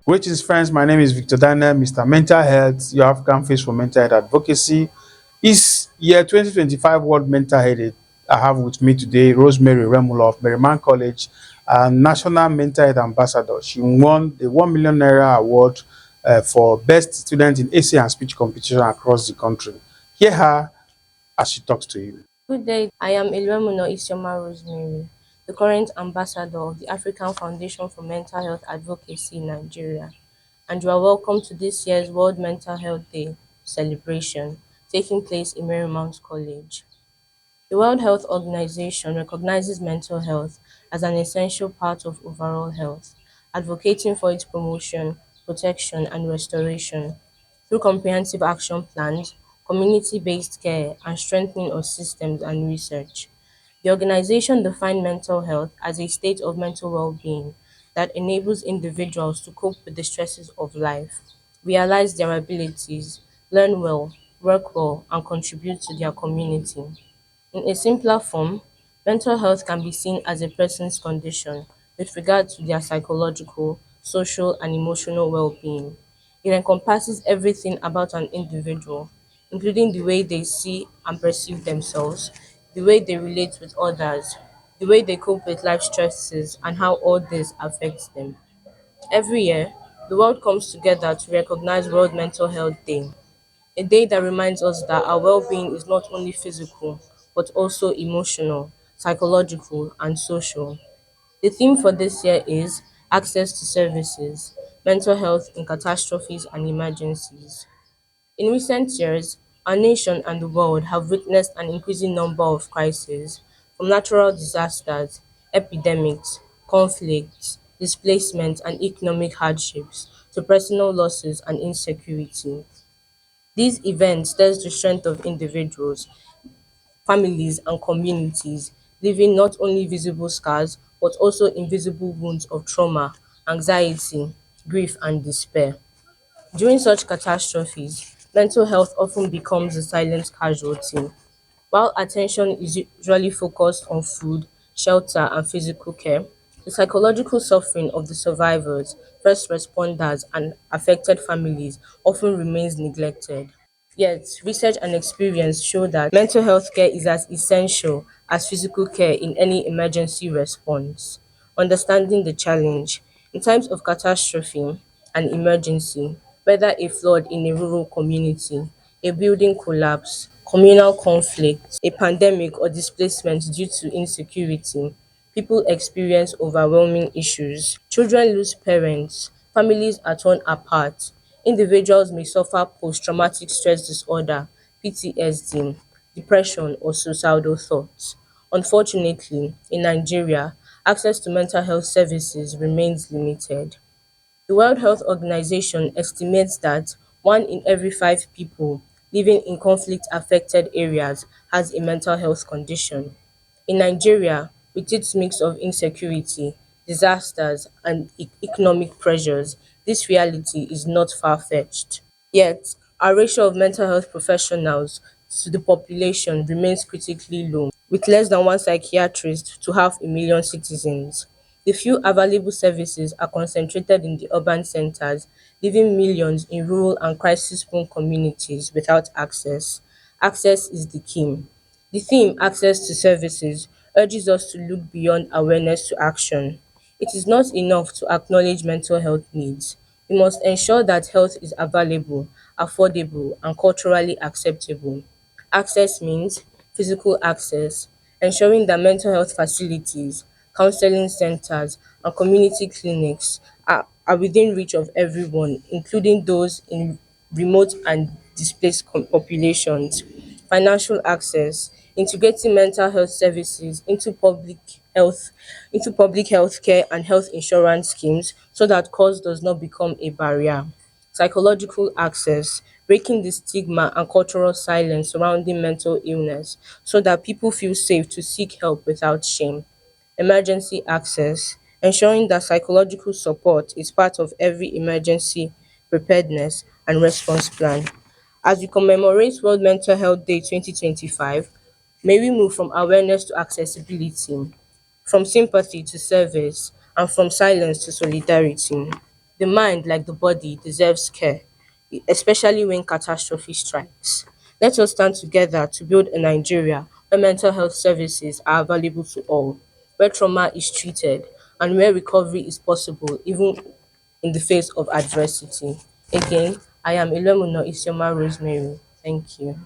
Greetings, friends. My name is Victor Daniel, Mr. Mental Health, your African face for mental health advocacy. It's year 2025 World Mental Health Day. I have with me today Rosemary Remulo of Merriman College, a National Mental Health Ambassador. She won the 1 million naira award for best student in essay and speech competition across the country. Hear her as she talks to you. Good day, I am Ilwemuno Isioma Rosemary, the current ambassador of the African Foundation for Mental Health Advocacy in Nigeria, and you are welcome to this year's World Mental Health Day celebration taking place in Marymount College. The World Health Organization recognizes mental health as an essential part of overall health, advocating for its promotion, protection, and restoration through comprehensive action plans, community-based care, and strengthening of systems and research. The organization defined mental health as a state of mental well-being that enables individuals to cope with the stresses of life, realize their abilities, learn well, work well, and contribute to their community. In a simpler form, mental health can be seen as a person's condition with regard to their psychological, social, and emotional well-being. It encompasses everything about an individual, including the way they see and perceive themselves, the way they relate with others, the way they cope with life stresses, and how all this affects them. Every year, the world comes together to recognize World Mental Health Day, a day that reminds us that our well-being is not only physical, but also emotional, psychological, and social. The theme for this year is Access to Services, Mental Health in Catastrophes and Emergencies. In recent years, our nation and the world have witnessed an increasing number of crises, from natural disasters, epidemics, conflicts, displacement, and economic hardships to personal losses and insecurity. These events test the strength of individuals, families, and communities, leaving not only visible scars but also invisible wounds of trauma, anxiety, grief, and despair. During such catastrophes, mental health often becomes a silent casualty. While attention is usually focused on food, shelter, and physical care, the psychological suffering of the survivors, first responders, and affected families often remains neglected. Yet, research and experience show that mental health care is as essential as physical care in any emergency response. Understanding the challenge in times of catastrophe and emergency, whether a flood in a rural community, a building collapse, communal conflict, a pandemic, or displacement due to insecurity, people experience overwhelming issues. Children lose parents, families are torn apart, individuals may suffer post-traumatic stress disorder, PTSD, depression, or suicidal thoughts. Unfortunately, in Nigeria, access to mental health services remains limited. The World Health Organization estimates that 1 in every 5 people living in conflict-affected areas has a mental health condition. In Nigeria, with its mix of insecurity, disasters, and economic pressures, this reality is not far-fetched. Yet, our ratio of mental health professionals to the population remains critically low, with less than one psychiatrist to half a million citizens. The few available services are concentrated in the urban centers, leaving millions in rural and crisis-prone communities without access. Access is the key. The theme, Access to Services, urges us to look beyond awareness to action. It is not enough to acknowledge mental health needs. We must ensure that health is available, affordable, and culturally acceptable. Access means physical access, ensuring that mental health facilities, counseling centers, and community clinics are within reach of everyone, including those in remote and displaced populations. Financial access, integrating mental health services health into public health care and health insurance schemes so that cost does not become a barrier. Psychological access, breaking the stigma and cultural silence surrounding mental illness so that people feel safe to seek help without shame. Emergency access, ensuring that psychological support is part of every emergency preparedness and response plan. As we commemorate World Mental Health Day 2025, may we move from awareness to accessibility, from sympathy to service, and from silence to solidarity. The mind, like the body, deserves care, especially when catastrophe strikes. Let us stand together to build a Nigeria where mental health services are available to all, where trauma is treated, and where recovery is possible even in the face of adversity. Again, I am Ilemuno Isioma Rosemary. Thank you.